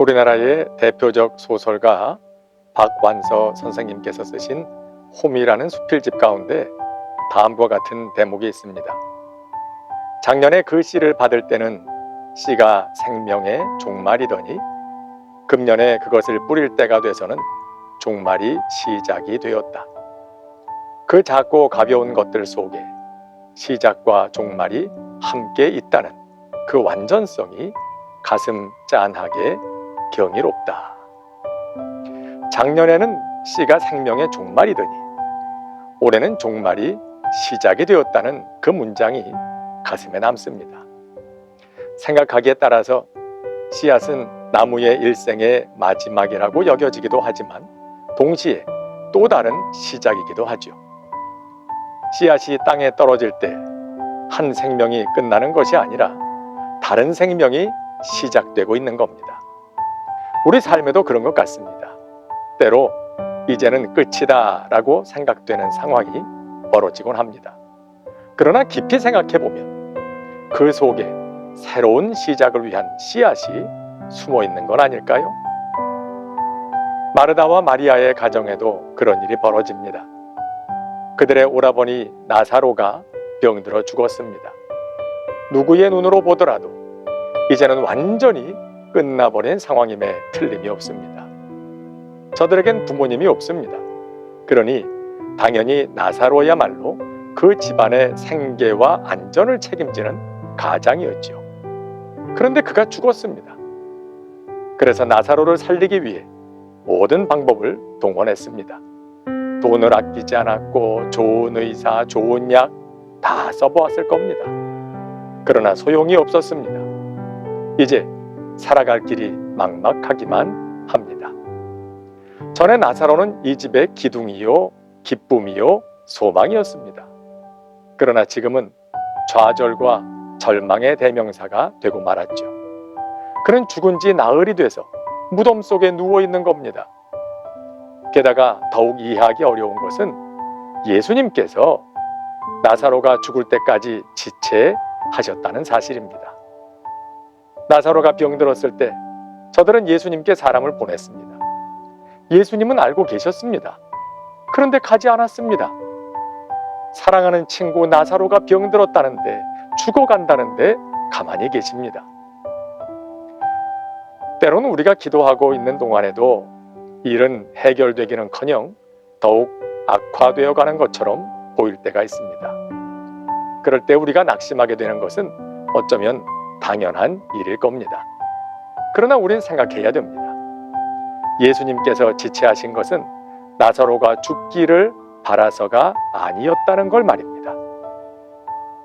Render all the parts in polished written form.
우리나라의 대표적 소설가 박완서 선생님께서 쓰신 홈이라는 수필집 가운데 다음과 같은 대목이 있습니다. 작년에 그 씨를 받을 때는 씨가 생명의 종말이더니 금년에 그것을 뿌릴 때가 돼서는 종말이 시작이 되었다. 그 작고 가벼운 것들 속에 시작과 종말이 함께 있다는 그 완전성이 가슴 짠하게 경이롭다. 작년에는 씨가 생명의 종말이더니 올해는 종말이 시작이 되었다는 그 문장이 가슴에 남습니다. 생각하기에 따라서 씨앗은 나무의 일생의 마지막이라고 여겨지기도 하지만 동시에 또 다른 시작이기도 하죠. 씨앗이 땅에 떨어질 때 한 생명이 끝나는 것이 아니라 다른 생명이 시작되고 있는 겁니다. 우리 삶에도 그런 것 같습니다. 때로 이제는 끝이다 라고 생각되는 상황이 벌어지곤 합니다. 그러나 깊이 생각해보면 그 속에 새로운 시작을 위한 씨앗이 숨어 있는 건 아닐까요? 마르다와 마리아의 가정에도 그런 일이 벌어집니다. 그들의 오라버니 나사로가 병들어 죽었습니다. 누구의 눈으로 보더라도 이제는 완전히 끝나버린 상황임에 틀림이 없습니다. 저들에겐 부모님이 없습니다. 그러니 당연히 나사로야말로 그 집안의 생계와 안전을 책임지는 가장이었죠. 그런데 그가 죽었습니다. 그래서 나사로를 살리기 위해 모든 방법을 동원했습니다. 돈을 아끼지 않았고 좋은 의사, 좋은 약 다 써보았을 겁니다. 그러나 소용이 없었습니다. 이제 살아갈 길이 막막하기만 합니다. 전에 나사로는 이 집의 기둥이요, 기쁨이요, 소망이었습니다. 그러나 지금은 좌절과 절망의 대명사가 되고 말았죠. 그는 죽은 지 나흘이 돼서 무덤 속에 누워있는 겁니다. 게다가 더욱 이해하기 어려운 것은 예수님께서 나사로가 죽을 때까지 지체하셨다는 사실입니다. 나사로가 병들었을 때 저들은 예수님께 사람을 보냈습니다. 예수님은 알고 계셨습니다. 그런데 가지 않았습니다. 사랑하는 친구 나사로가 병들었다는데, 죽어간다는데 가만히 계십니다. 때로는 우리가 기도하고 있는 동안에도 일은 해결되기는커녕 더욱 악화되어 가는 것처럼 보일 때가 있습니다. 그럴 때 우리가 낙심하게 되는 것은 어쩌면 당연한 일일 겁니다. 그러나 우리는 생각해야 됩니다. 예수님께서 지체하신 것은 나사로가 죽기를 바라서가 아니었다는 걸 말입니다.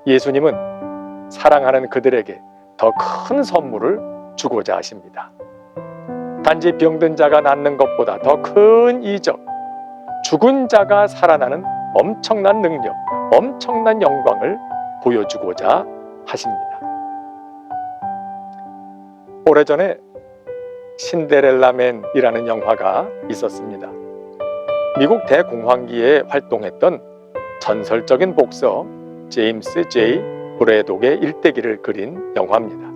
예수님은 사랑하는 그들에게 더 큰 선물을 주고자 하십니다. 단지 병든 자가 낫는 것보다 더 큰 이적, 죽은 자가 살아나는 엄청난 능력, 엄청난 영광을 보여주고자 하십니다. 오래전에 신데렐라맨이라는 영화가 있었습니다. 미국 대공황기에 활동했던 전설적인 복서 제임스 J. 브래독의 일대기를 그린 영화입니다.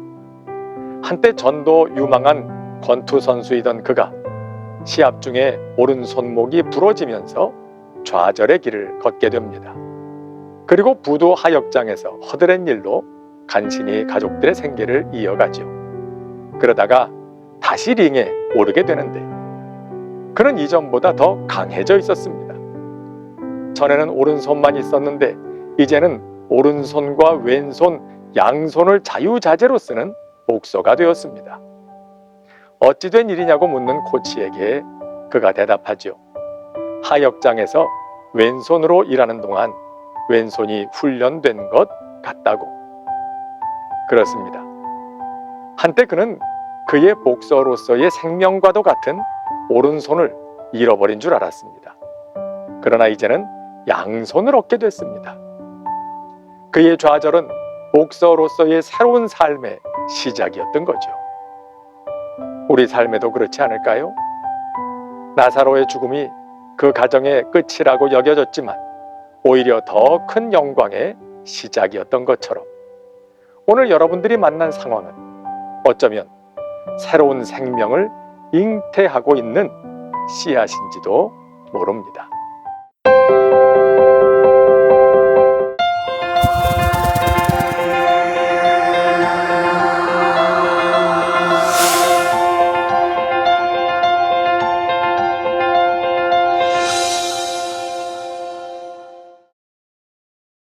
한때 전도 유망한 권투 선수이던 그가 시합 중에 오른손목이 부러지면서 좌절의 길을 걷게 됩니다. 그리고 부도 하역장에서 허드렛 일로 간신히 가족들의 생계를 이어가죠. 그러다가 다시 링에 오르게 되는데 그는 이전보다 더 강해져 있었습니다. 전에는 오른손만 있었는데 이제는 오른손과 왼손, 양손을 자유자재로 쓰는 복서가 되었습니다. 어찌 된 일이냐고 묻는 코치에게 그가 대답하죠. 하역장에서 왼손으로 일하는 동안 왼손이 훈련된 것 같다고. 그렇습니다. 한때 그는 그의 복서로서의 생명과도 같은 오른손을 잃어버린 줄 알았습니다. 그러나 이제는 양손을 얻게 됐습니다. 그의 좌절은 복서로서의 새로운 삶의 시작이었던 거죠. 우리 삶에도 그렇지 않을까요? 나사로의 죽음이 그 가정의 끝이라고 여겨졌지만 오히려 더 큰 영광의 시작이었던 것처럼 오늘 여러분들이 만난 상황은 어쩌면 새로운 생명을 잉태하고 있는 씨앗인지도 모릅니다.